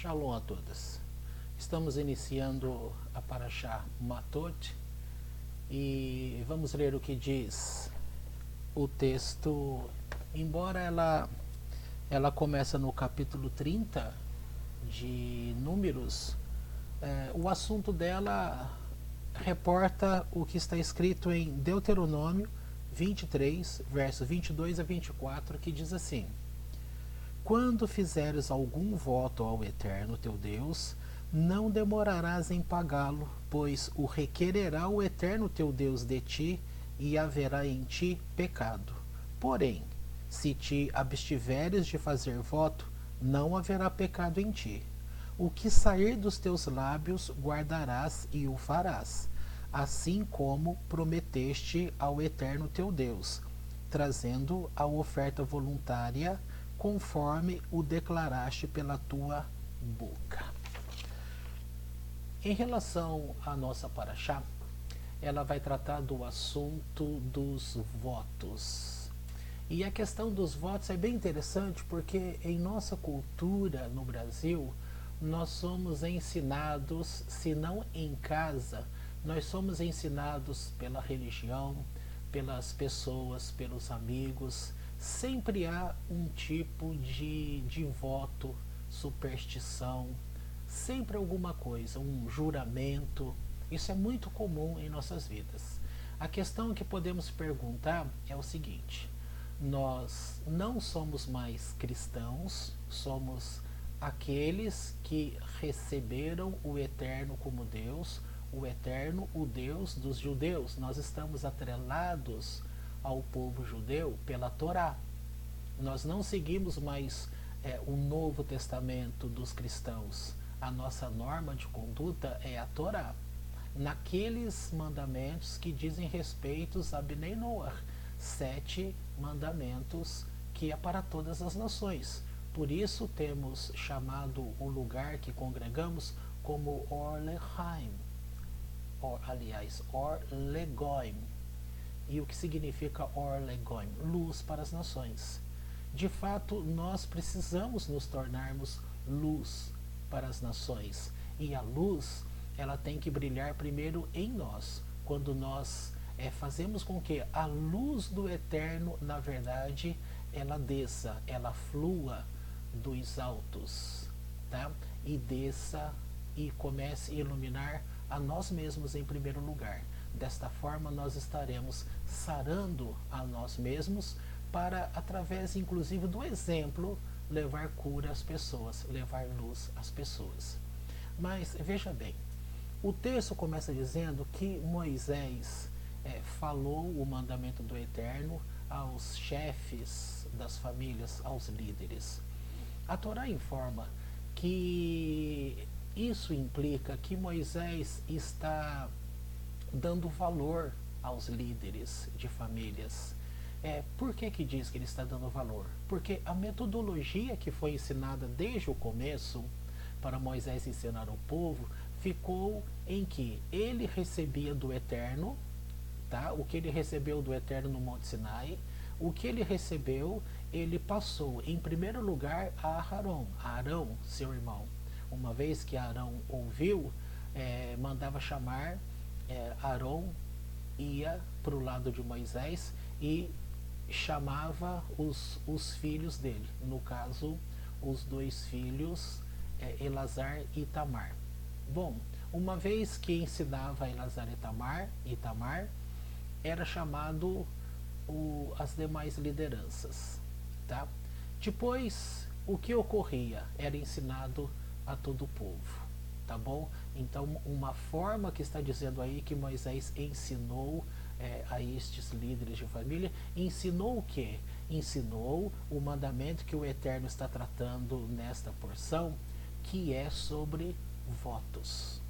Shalom a todas. Estamos iniciando a Parashá Matot e vamos ler o que diz o texto. Embora ela começa no capítulo 30 de Números, o assunto dela reporta o que está escrito em Deuteronômio 23, versos 22 a 24, que diz assim: Quando fizeres algum voto ao Eterno teu Deus, não demorarás em pagá-lo, pois o requererá o Eterno teu Deus de ti, e haverá em ti pecado. Porém, se te abstiveres de fazer voto, não haverá pecado em ti. O que sair dos teus lábios guardarás e o farás, assim como prometeste ao Eterno teu Deus, trazendo a oferta voluntária conforme o declaraste pela tua boca. Em relação à nossa paraxá, ela vai tratar do assunto dos votos. E a questão dos votos é bem interessante porque em nossa cultura no Brasil, nós somos ensinados, se não em casa, nós somos ensinados pela religião, pelas pessoas, pelos amigos. Sempre há um tipo de voto, superstição, sempre alguma coisa, um juramento. Isso é muito comum em nossas vidas. A questão que podemos perguntar é o seguinte: nós não somos mais cristãos, somos aqueles que receberam o Eterno como Deus, o Eterno, o Deus dos judeus. Nós estamos atrelados ao povo judeu pela Torá. Nós não seguimos mais o Novo Testamento dos cristãos. A nossa norma de conduta é a Torá, naqueles mandamentos que dizem respeito a Bnei Noach, 7 mandamentos que é para todas as nações. Por isso temos chamado o lugar que congregamos como Or Lechaim, Or Legoim. E o que significa Or Legoim? Luz para as nações. De fato, nós precisamos nos tornarmos luz para as nações. E a luz, ela tem que brilhar primeiro em nós. Quando nós fazemos com que a luz do Eterno, na verdade, ela desça, ela flua dos altos, tá? E desça e comece a iluminar a nós mesmos em primeiro lugar. Desta forma, nós estaremos sarando a nós mesmos para, através inclusive do exemplo, levar cura às pessoas, levar luz às pessoas. Mas veja bem, o texto começa dizendo que Moisés falou o mandamento do Eterno aos chefes das famílias, aos líderes. A Torá informa que isso implica que Moisés está dando valor aos líderes de famílias. Por que diz que ele está dando valor? Porque a metodologia que foi ensinada desde o começo para Moisés ensinar ao povo ficou em que ele recebia do Eterno, tá? O que ele recebeu do Eterno no Monte Sinai, o que ele recebeu, ele passou em primeiro lugar a Arão, seu irmão. Uma vez que Arão ouviu, mandava chamar, Arão ia para o lado de Moisés e chamava os filhos dele, no caso, os 2 filhos, Elazar e Itamar. Bom, uma vez que ensinava Elazar e Itamar, era chamado as demais lideranças, tá? Depois, o que ocorria era ensinado a todo o povo, tá bom? Então, uma forma que está dizendo aí que Moisés ensinou a estes líderes de família, ensinou o quê? Ensinou o mandamento que o Eterno está tratando nesta porção, que é sobre votos.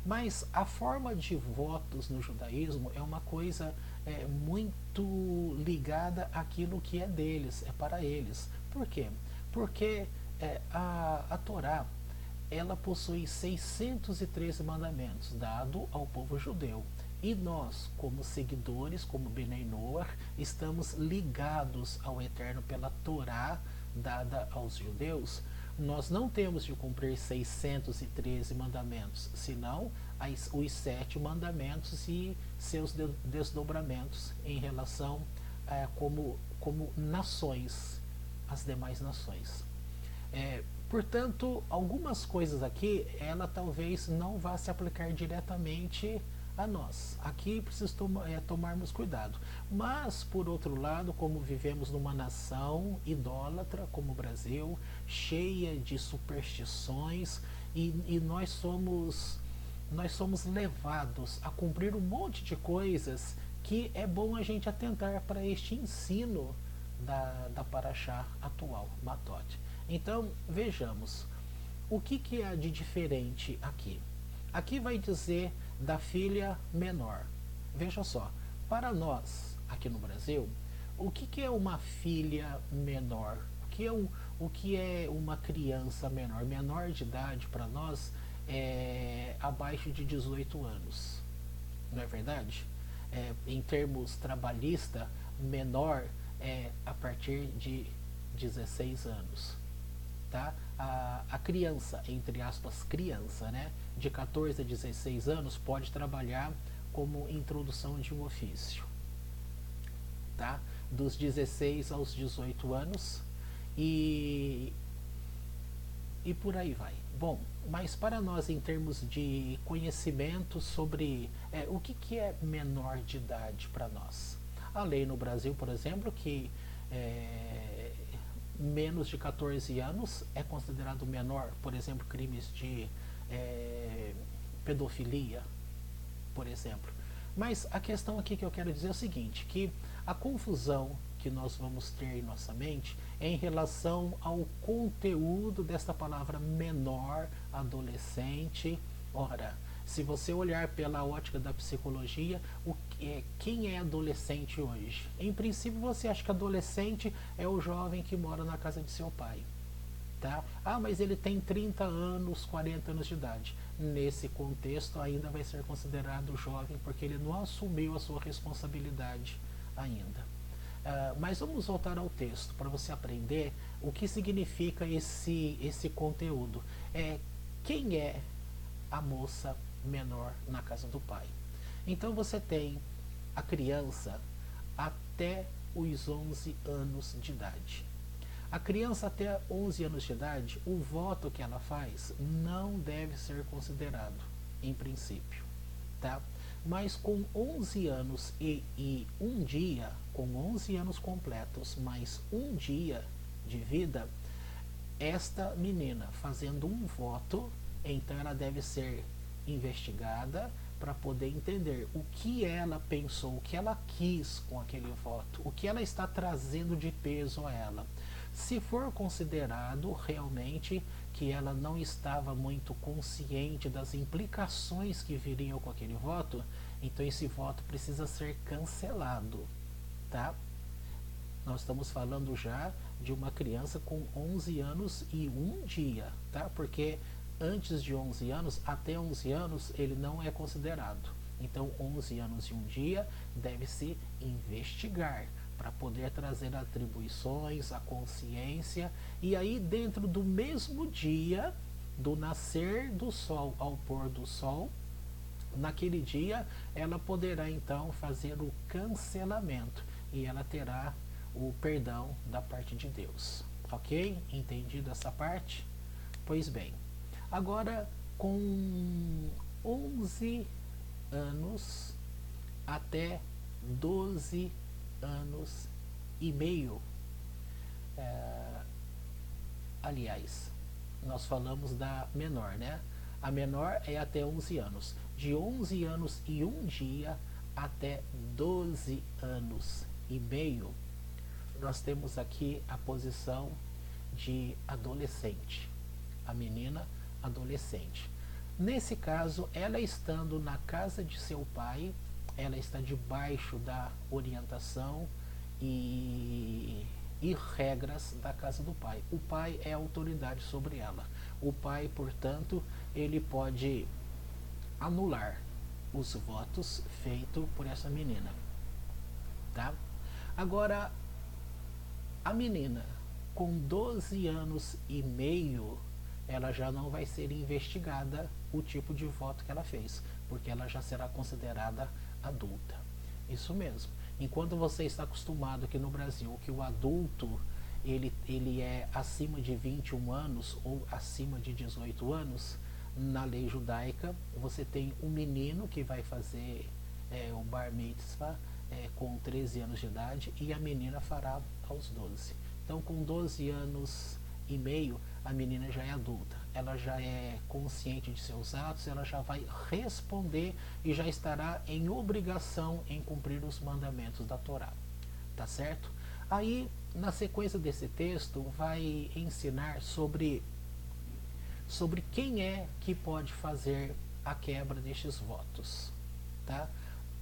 Mas a forma de votos no judaísmo é uma coisa muito ligada àquilo que é deles, é para eles. Por quê? Porque a Torá, ela possui 613 mandamentos dados ao povo judeu. E nós, como seguidores, como Bnei Noach, estamos ligados ao Eterno pela Torá dada aos judeus, Nós não temos de cumprir 613 mandamentos, senão os 7 mandamentos e seus desdobramentos em relação como nações, as demais nações. Portanto, algumas coisas aqui, ela talvez não vá se aplicar diretamente a nós. Aqui precisa tomarmos cuidado. Mas, por outro lado, como vivemos numa nação idólatra como o Brasil, cheia de superstições, e nós somos levados a cumprir um monte de coisas que é bom a gente atentar para este ensino da Paraxá atual, Matot. Então, vejamos, o que há de diferente aqui? Aqui vai dizer da filha menor. Veja só, para nós, aqui no Brasil, o que é uma filha menor? O que é uma criança menor? Menor de idade para nós é abaixo de 18 anos, não é verdade? Em termos trabalhista, menor é a partir de 16 anos. Tá? A criança, entre aspas, criança, né, de 14 a 16 anos, pode trabalhar como introdução de um ofício. Tá? Dos 16 aos 18 anos e por aí vai. Bom, mas para nós, em termos de conhecimento sobre o que é menor de idade para nós, a lei no Brasil, por exemplo, que menos de 14 anos é considerado menor, por exemplo, crimes de pedofilia, por exemplo. Mas a questão aqui que eu quero dizer é o seguinte, que a confusão que nós vamos ter em nossa mente é em relação ao conteúdo desta palavra menor, adolescente. Ora, se você olhar pela ótica da psicologia, quem é adolescente hoje? Em princípio, você acha que adolescente é o jovem que mora na casa de seu pai. Tá? Mas ele tem 30 anos, 40 anos de idade. Nesse contexto, ainda vai ser considerado jovem, porque ele não assumiu a sua responsabilidade ainda. Mas vamos voltar ao texto, para você aprender o que significa esse conteúdo. Quem é a moça menor na casa do pai? Então você tem a criança até os 11 anos de idade. A criança até 11 anos de idade, o voto que ela faz não deve ser considerado, em princípio. Tá? Mas com 11 anos e um dia, com 11 anos completos, mais um dia de vida, esta menina fazendo um voto, então ela deve ser investigada para poder entender o que ela pensou, o que ela quis com aquele voto, o que ela está trazendo de peso a ela. Se for considerado realmente que ela não estava muito consciente das implicações que viriam com aquele voto, então esse voto precisa ser cancelado, tá? Nós estamos falando já de uma criança com 11 anos e um dia, tá? Porque antes de 11 anos, até 11 anos, ele não é considerado. Então, 11 anos e um dia deve-se investigar para poder trazer atribuições, a consciência, e aí dentro do mesmo dia, do nascer do sol ao pôr do sol, naquele dia ela poderá então fazer o cancelamento e ela terá o perdão da parte de Deus. Ok? Entendido essa parte? Pois bem, agora com 11 anos até 12 anos e meio, aliás, nós falamos da menor, né? A menor é até 11 anos. De 11 anos e um dia até 12 anos e meio, nós temos aqui a posição de adolescente. A menina adolescente. Nesse caso, ela estando na casa de seu pai, ela está debaixo da orientação e regras da casa do pai. O pai é a autoridade sobre ela. O pai, portanto, ele pode anular os votos feitos por essa menina. Tá? Agora, a menina com 12 anos e meio, ela já não vai ser investigada o tipo de voto que ela fez, porque ela já será considerada adulta. Isso mesmo. Enquanto você está acostumado aqui no Brasil que o adulto ele é acima de 21 anos ou acima de 18 anos, na lei judaica você tem um menino que vai fazer o bar mitzvah com 13 anos de idade e a menina fará aos 12. Então, com 12 anos e meio, a menina já é adulta, ela já é consciente de seus atos, ela já vai responder e já estará em obrigação em cumprir os mandamentos da Torá, tá certo? Aí, na sequência desse texto, vai ensinar sobre quem é que pode fazer a quebra destes votos, tá?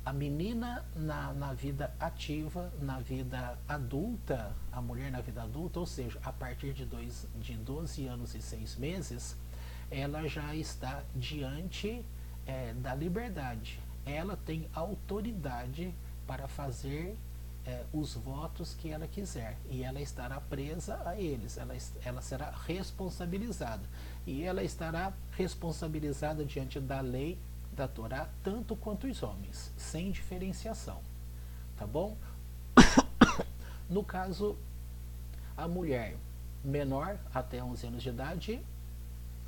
A menina na vida ativa, na vida adulta, a mulher na vida adulta, ou seja, a partir de 12 anos e 6 meses, ela já está diante da liberdade. Ela tem autoridade para fazer os votos que ela quiser e ela estará presa a eles, ela será responsabilizada e ela estará responsabilizada diante da lei da Torá, tanto quanto os homens, sem diferenciação, tá bom? No caso, a mulher menor, até 11 anos de idade,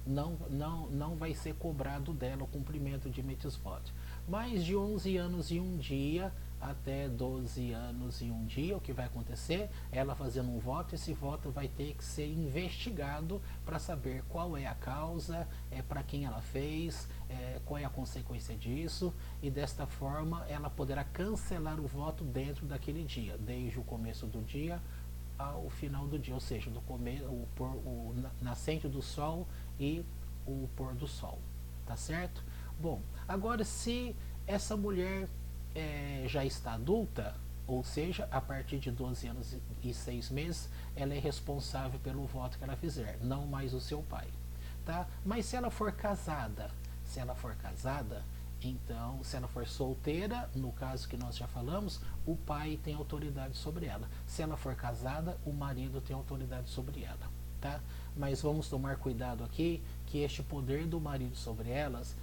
não vai ser cobrado dela o cumprimento de mitzvot. Mais de 11 anos e um dia, até 12 anos e um dia, o que vai acontecer? Ela fazendo um voto, esse voto vai ter que ser investigado para saber qual é a causa, para quem ela fez, qual é a consequência disso, e desta forma ela poderá cancelar o voto dentro daquele dia, desde o começo do dia ao final do dia, ou seja, o nascente do sol e o pôr do sol, tá certo? Bom, agora se essa mulher já está adulta, ou seja, a partir de 12 anos e 6 meses, ela é responsável pelo voto que ela fizer, não mais o seu pai, tá? Mas se ela for casada, então, se ela for solteira, no caso que nós já falamos, o pai tem autoridade sobre ela. Se ela for casada, o marido tem autoridade sobre ela, tá? Mas vamos tomar cuidado aqui, que este poder do marido sobre elas,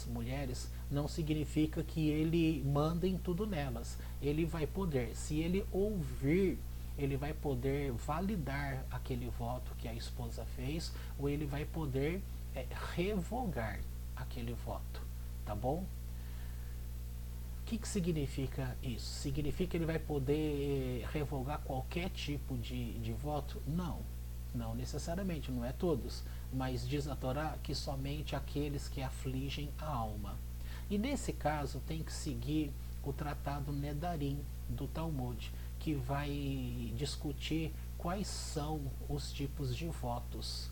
mulheres, não significa que ele manda em tudo nelas. Ele vai poder, se ele ouvir, ele vai poder validar aquele voto que a esposa fez, ou ele vai poder revogar aquele voto, tá bom? O que significa isso? Significa que ele vai poder revogar qualquer tipo de voto? Não necessariamente, não é todos, mas diz a Torá que somente aqueles que afligem a alma. E nesse caso tem que seguir o tratado Nedarim do Talmud, que vai discutir quais são os tipos de votos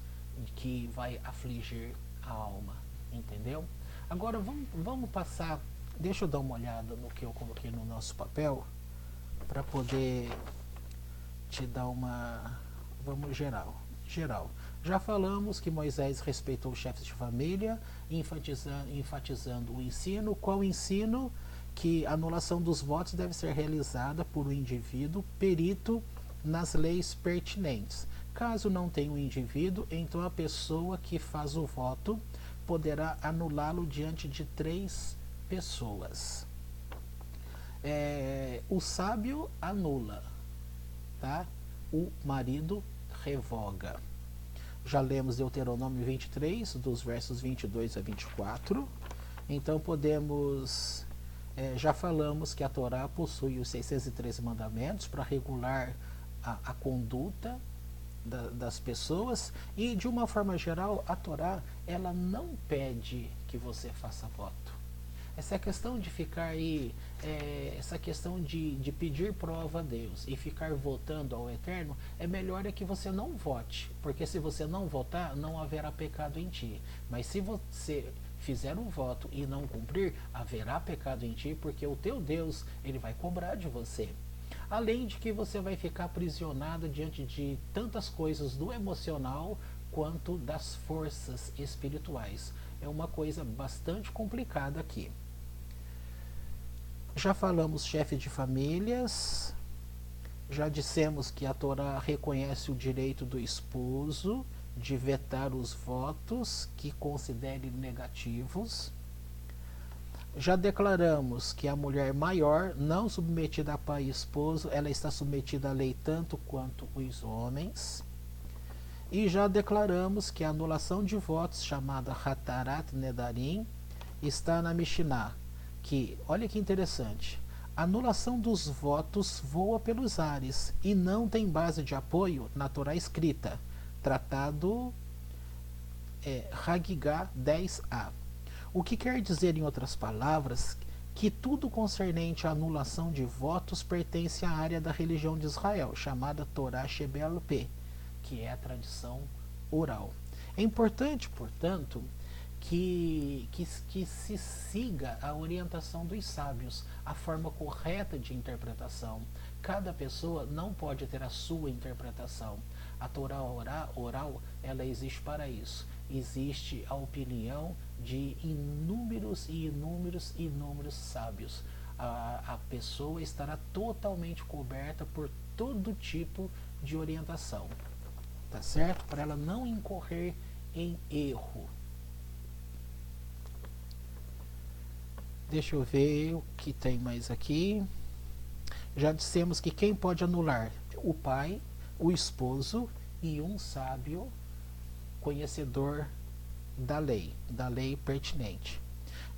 que vai afligir a alma, entendeu? Agora vamos passar, deixa eu dar uma olhada no que eu coloquei no nosso papel, para poder te dar uma, vamos geral. Já falamos que Moisés respeitou os chefes de família, enfatizando o ensino. Qual ensino? Que a anulação dos votos deve ser realizada por um indivíduo perito nas leis pertinentes. Caso não tenha um indivíduo, então a pessoa que faz o voto poderá anulá-lo diante de 3 pessoas. O sábio anula, tá? O marido revoga. Já lemos Deuteronômio 23, dos versos 22 a 24. Então podemos... já falamos que a Torá possui os 613 mandamentos para regular a conduta das pessoas, e de uma forma geral a Torá ela não pede que você faça voto. Essa questão de ficar aí, essa questão de pedir prova a Deus e ficar votando ao Eterno, é melhor que você não vote, porque se você não votar, não haverá pecado em ti. Mas se você fizer um voto e não cumprir, haverá pecado em ti, porque o teu Deus, ele vai cobrar de você. Além de que você vai ficar aprisionado diante de tantas coisas do emocional quanto das forças espirituais. É uma coisa bastante complicada aqui. Já falamos chefe de famílias, Já dissemos que a Torá reconhece o direito do esposo de vetar os votos que considere negativos. Já declaramos que a mulher maior, não submetida a pai e esposo, ela está submetida à lei tanto quanto os homens. E já declaramos que a anulação de votos, chamada Hatarat Nedarim, está na Mishnah, que, olha que interessante, a anulação dos votos voa pelos ares e não tem base de apoio na Torá escrita, tratado Hagigah 10a. O que quer dizer, em outras palavras, que tudo concernente à anulação de votos pertence à área da religião de Israel, chamada Torá Shebel Peh, que é a tradição oral. É importante, portanto, que se siga a orientação dos sábios, a forma correta de interpretação. Cada pessoa não pode ter a sua interpretação. A Torá oral, ela existe para isso. Existe a opinião de inúmeros sábios. A pessoa estará totalmente coberta por todo tipo de orientação, tá certo? Para ela não incorrer em erro. Deixa eu ver o que tem mais aqui. Já dissemos que quem pode anular? O pai, o esposo e um sábio conhecedor da lei pertinente.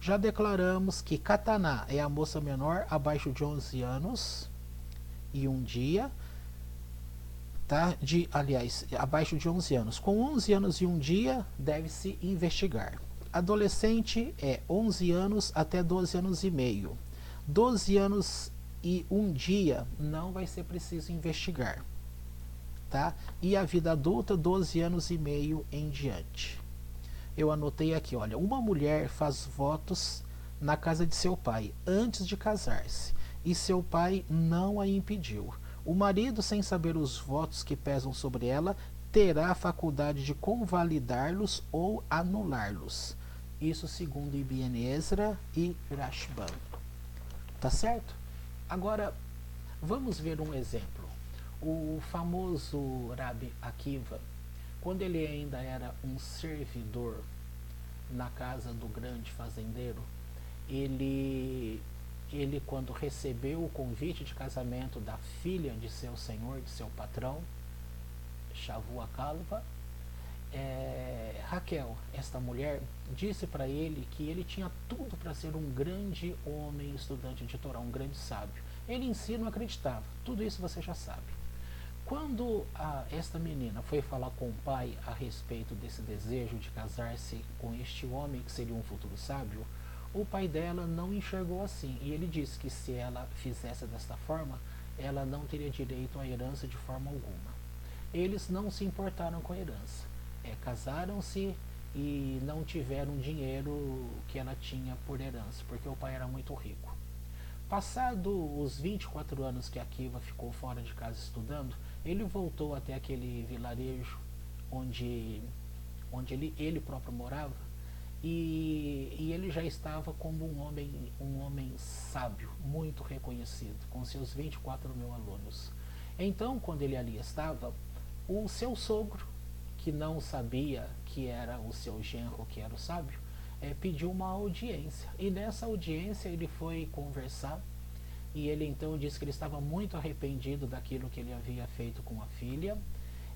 Já declaramos que Kataná é a moça menor abaixo de 11 anos e um dia, tá? Aliás, abaixo de 11 anos. Com 11 anos e um dia, deve-se investigar. Adolescente é 11 anos até 12 anos e meio. 12 anos e um dia não vai ser preciso investigar. Tá? E a vida adulta, 12 anos e meio em diante. Eu anotei aqui, olha, uma mulher faz votos na casa de seu pai antes de casar-se e seu pai não a impediu. O marido, sem saber os votos que pesam sobre ela, terá a faculdade de convalidá-los ou anulá-los. Isso segundo Ibn Ezra e Rashbam. Tá certo? Agora, vamos ver um exemplo. O famoso Rabi Akiva, quando ele ainda era um servidor na casa do grande fazendeiro, ele quando recebeu o convite de casamento da filha de seu senhor, de seu patrão, Shavua Kalva, Raquel, esta mulher, disse para ele que ele tinha tudo para ser um grande homem estudante de Torá, um grande sábio. Ele em si não acreditava, tudo isso você já sabe. Quando esta menina foi falar com o pai a respeito desse desejo de casar-se com este homem que seria um futuro sábio, o pai dela não enxergou assim, e ele disse que se ela fizesse desta forma, ela não teria direito à herança de forma alguma. Eles não se importaram com a herança, casaram-se e não tiveram dinheiro que ela tinha por herança, porque o pai era muito rico. Passado os 24 anos que Akiva ficou fora de casa estudando, ele voltou até aquele vilarejo onde ele próprio morava, e ele já estava como um homem sábio, muito reconhecido, com seus 24.000 alunos. Então, quando ele ali estava, o seu sogro, que não sabia que era o seu genro, que era o sábio, pediu uma audiência. E nessa audiência ele foi conversar, e ele então disse que ele estava muito arrependido daquilo que ele havia feito com a filha.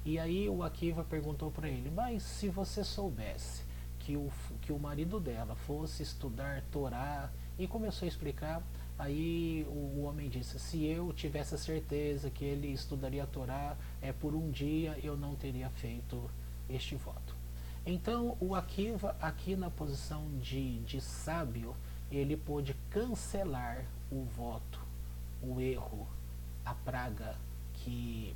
E aí o Akiva perguntou para ele: mas se você soubesse que o marido dela fosse estudar Torá, e começou a explicar. Aí o homem disse: se eu tivesse a certeza que ele estudaria a Torá, por um dia eu não teria feito este voto. Então o Akiva, aqui na posição de sábio, ele pôde cancelar o voto, o erro, a praga que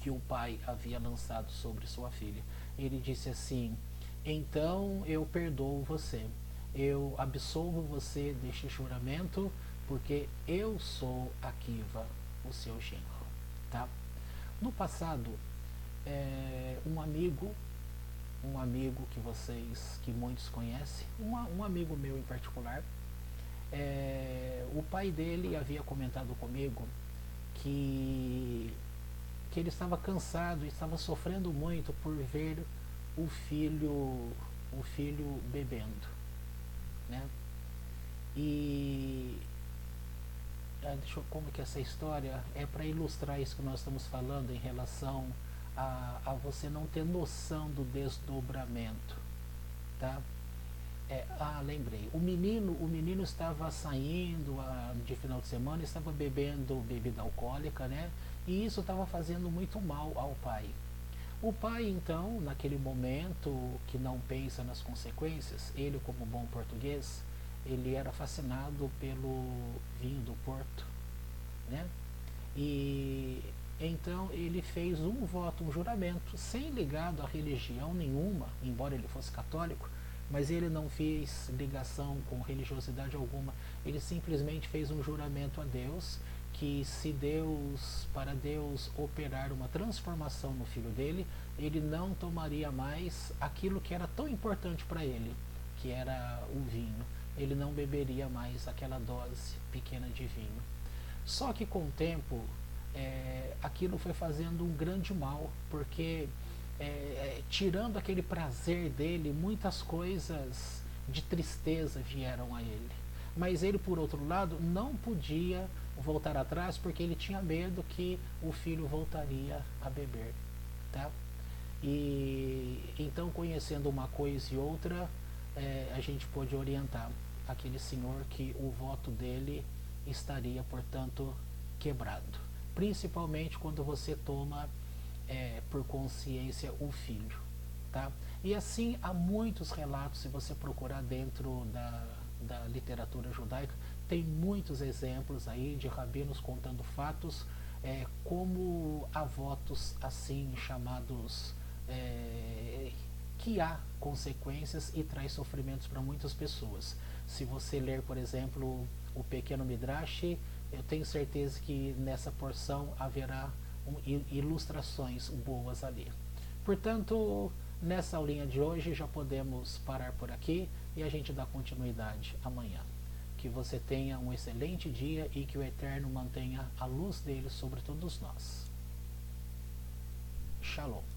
o pai havia lançado sobre sua filha. Ele disse assim: então eu perdoo você, eu absolvo você deste juramento, porque eu sou Akiva, o seu genro. Tá? No passado, um amigo que muitos conhecem, um amigo meu em particular, o pai dele havia comentado comigo que, que ele estava cansado e estava sofrendo muito por ver o filho, o filho bebendo, né? E como que essa história é para ilustrar isso que nós estamos falando em relação a você não ter noção do desdobramento, tá? Lembrei. O menino estava saindo de final de semana, estava bebendo bebida alcoólica, né? E isso estava fazendo muito mal ao pai. O pai, então, naquele momento que não pensa nas consequências, ele, como bom português, ele era fascinado pelo vinho do Porto, né? E então ele fez um voto, um juramento, sem ligado a religião nenhuma, embora ele fosse católico, mas ele não fez ligação com religiosidade alguma. Ele simplesmente fez um juramento a Deus que se para Deus operar uma transformação no filho dele, ele não tomaria mais aquilo que era tão importante para ele, que era o vinho. Ele não beberia mais aquela dose pequena de vinho. Só que com o tempo, aquilo foi fazendo um grande mal, porque tirando aquele prazer dele, muitas coisas de tristeza vieram a ele. Mas ele, por outro lado, não podia voltar atrás porque ele tinha medo que o filho voltaria a beber, tá? E então, conhecendo uma coisa e outra, a gente pôde orientar aquele senhor que o voto dele estaria, portanto, quebrado. Principalmente quando você toma por consciência o filho, tá? E assim há muitos relatos, se você procurar dentro da literatura judaica, tem muitos exemplos aí de rabinos contando fatos, como há votos assim chamados, que há consequências e traz sofrimentos para muitas pessoas. Se você ler, por exemplo, o Pequeno Midrash, eu tenho certeza que nessa porção haverá ilustrações boas ali. Portanto, nessa aulinha de hoje já podemos parar por aqui e a gente dá continuidade amanhã. Que você tenha um excelente dia e que o Eterno mantenha a luz dele sobre todos nós. Shalom.